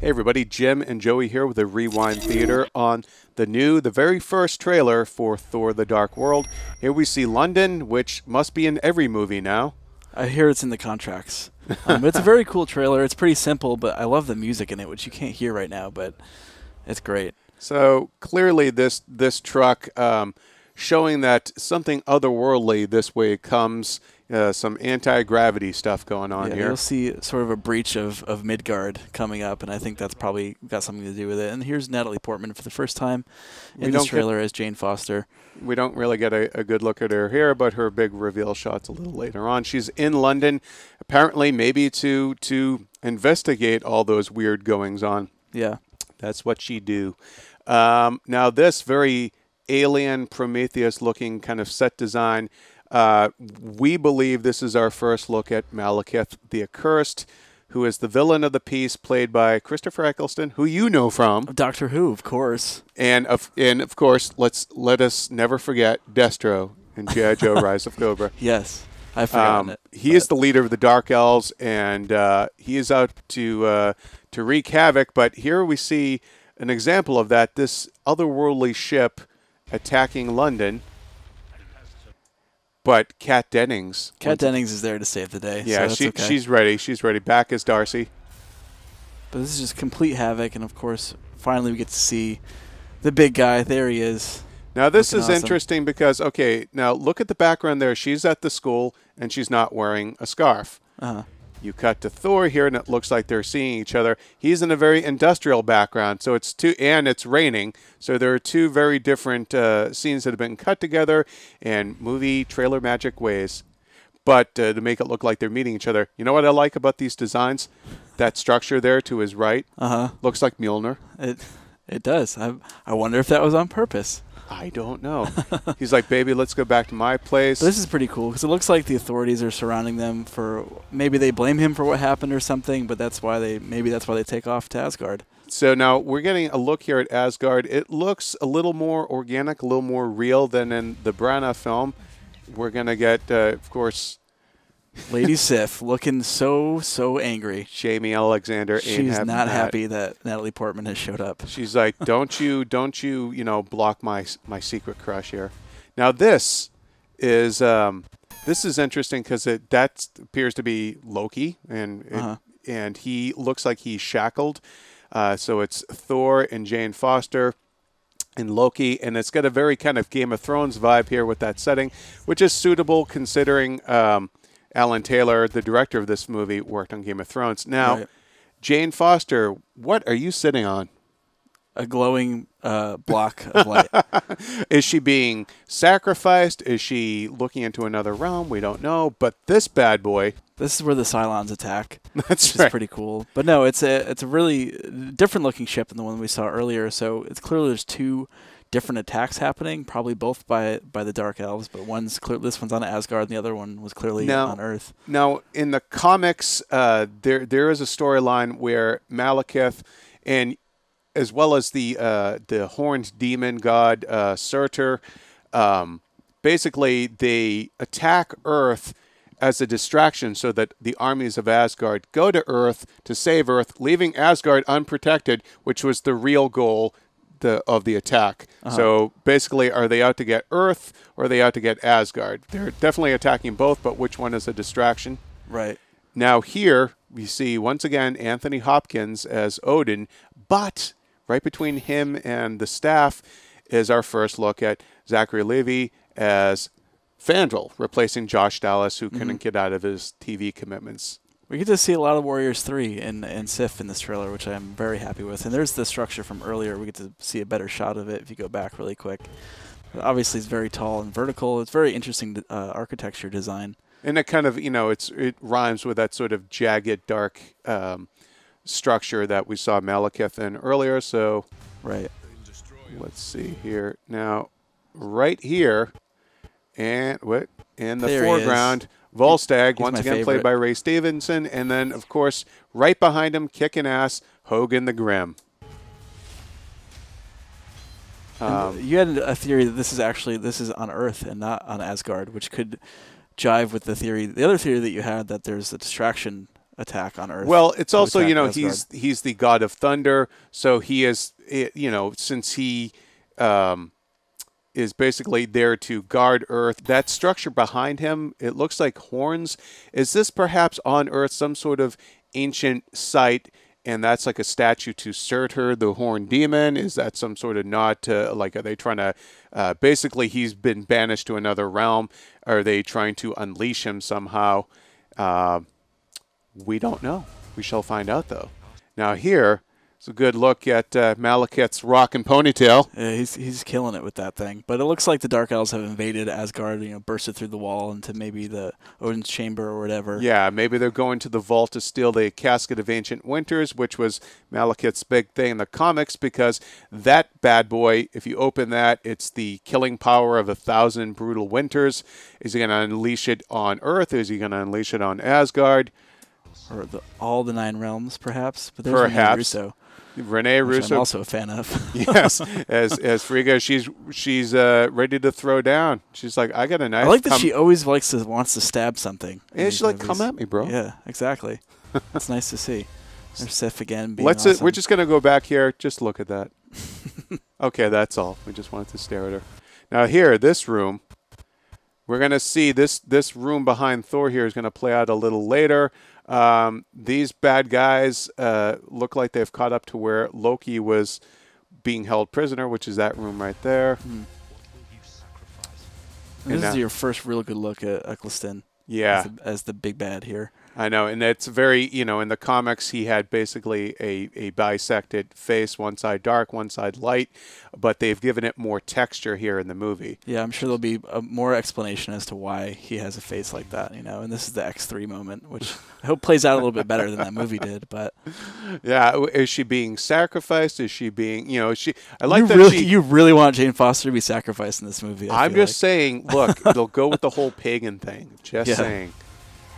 Hey everybody, Jim and Joey here with the Rewind Theater on the very first trailer for Thor the Dark World. Here we see London, which must be in every movie now. I hear it's in the contracts. It's a very cool trailer. It's pretty simple, but I love the music in it, which you can't hear right now, but it's great. So clearly this truck showing that something otherworldly this way comes, some anti-gravity stuff going on here. You'll see sort of a breach of Midgard coming up, and I think that's probably got something to do with it. And here's Natalie Portman for the first time in this trailer as Jane Foster. We don't really get a good look at her here, but her big reveal shot's a little later on. She's in London, apparently maybe to investigate all those weird goings-on. Yeah. That's what she do. Now this very alien Prometheus-looking kind of set design, we believe this is our first look at Malekith the Accursed, who is the villain of the piece, played by Christopher Eccleston, who you know from Doctor Who, of course. And of course, let us never forget Destro in G.I. Joe: Rise of Cobra. Yes, I've forgotten it. He is the leader of the Dark Elves, and he is out to wreak havoc. But here we see an example of that. This otherworldly ship attacking London. But Kat Dennings. Kat Dennings is there to save the day. Yeah, so okay. She's ready. She's ready. Back as Darcy. But this is just complete havoc, and of course, finally we get to see the big guy. There he is. Now this is awesome. interesting because, okay, now look at the background there. She's at the school, and she's not wearing a scarf. You cut to Thor here, and it looks like they're seeing each other. He's in a very industrial background, so and it's raining. So there are two very different scenes that have been cut together in movie trailer magic ways. But to make it look like they're meeting each other. You know what I like about these designs? That structure there to his right looks like Mjolnir. It does. I wonder if that was on purpose. I don't know. He's like, baby, let's go back to my place. But this is pretty cool because it looks like the authorities are surrounding them for maybe they blame him for what happened or something, but that's why they take off to Asgard. So now we're getting a look here at Asgard. It looks a little more organic, a little more real than in the Branagh film. We're going to get, of course, Lady Sif looking so angry. Jamie Alexander ain't She's having not that. happy that Natalie Portman has showed up. She's like, don't you block my secret crush here. Now this is interesting because that appears to be Loki, and he looks like he's shackled. So it's Thor and Jane Foster and Loki, and it's got a very kind of Game of Thrones vibe here with that setting, which is suitable considering Alan Taylor, the director of this movie, worked on Game of Thrones. Now, Jane Foster, what are you sitting on? A glowing block of light. Is she being sacrificed? Is she looking into another realm? We don't know. But this bad boy. This is where the Cylons attack. That's which is pretty cool. But no, it's a really different looking ship than the one we saw earlier. So it's clearly there's two different attacks happening, probably both by the Dark Elves, but this one's on Asgard, and the other one was clearly on Earth. Now, in the comics, there is a storyline where Malekith, and as well as the horned demon god Surtur, basically they attack Earth as a distraction so that the armies of Asgard go to Earth to save Earth, leaving Asgard unprotected, which was the real goal of the attack. So basically, are they out to get Earth or are they out to get Asgard? They're definitely attacking both, but which one is a distraction? Right. Now here we see once again Anthony Hopkins as Odin, but right between him and the staff is our first look at Zachary Levi as Fandral, replacing Josh Dallas, who couldn't get out of his TV commitments. We get to see a lot of Warriors 3 and Sif in this trailer, which I'm very happy with. And there's the structure from earlier. We get to see a better shot of it if you go back really quick. But obviously, it's very tall and vertical. It's very interesting architecture design. And it kind of, it rhymes with that sort of jagged, dark structure that we saw Malekith in earlier. So, let's see here. Now, right here, and in the foreground, Volstagg, once again played by Ray Stevenson, and then, of course, right behind him, kicking ass, Hogan the Grim. You had a theory that this is on Earth and not on Asgard, which could jive with the other theory that you had, that there's a distraction attack on Earth. Well, it's to also, attack you know, Asgard. he's the god of thunder, so he is, you know, since he is basically there to guard Earth. That structure behind him, it looks like horns. Is this perhaps on Earth some sort of ancient site, and that's like a statue to Surtur, the horned demon? Is that some sort of nod to, like, are they trying to, basically he's been banished to another realm? Are they trying to unleash him somehow? We don't know. We shall find out, though. Now here, it's a good look at Malekith's rock and ponytail. Yeah, he's killing it with that thing. But it looks like the Dark Elves have invaded Asgard, you know, bursted through the wall into maybe the Odin's chamber or whatever. Yeah, maybe they're going to the vault to steal the Casket of Ancient Winters, which was Malekith's big thing in the comics, because that bad boy, if you open that, it's the killing power of 1,000 brutal winters. Is he going to unleash it on Earth? Is he going to unleash it on Asgard? Or all the 9 realms, perhaps. But there's Perhaps. Russo, Renee which Russo. I'm also a fan of. Yes, as Frigga, she's ready to throw down. She's like, I got a knife. I like that she always wants to stab something. Yeah, she's like, come at me, bro. Yeah, exactly. It's nice to see. There's Sif again being awesome. We're just gonna go back here. Just look at that. Okay, that's all. We just wanted to stare at her. Now here, this room, we're gonna see this room behind Thor here is gonna play out a little later. These bad guys look like they've caught up to where Loki was being held prisoner, which is that room right there. This is your first real good look at Eccleston. Yeah, as the big bad here. I know, and it's very, you know, in the comics he had basically a bisected face, one side dark, one side light, but they've given it more texture here in the movie. Yeah, I'm sure there'll be more explanation as to why he has a face like that, you know, and this is the X3 moment, which I hope plays out a little bit better than that movie did, but... Yeah, is she being sacrificed? Is she being, you know, You really want Jane Foster to be sacrificed in this movie, I'm just saying, look, they'll go with the whole pagan thing, just saying.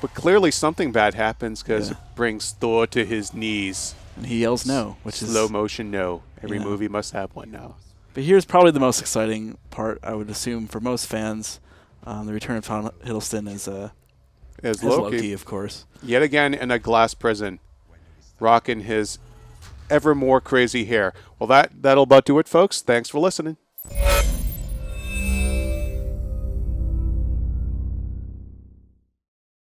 But clearly something bad happens because it brings Thor to his knees. And he yells no, which is... Slow motion no. Every movie must have one now. But here's probably the most exciting part, I would assume, for most fans. The return of Tom Hiddleston as Loki, of course. Yet again in a glass prison, rocking his ever more crazy hair. Well, that'll about do it, folks. Thanks for listening.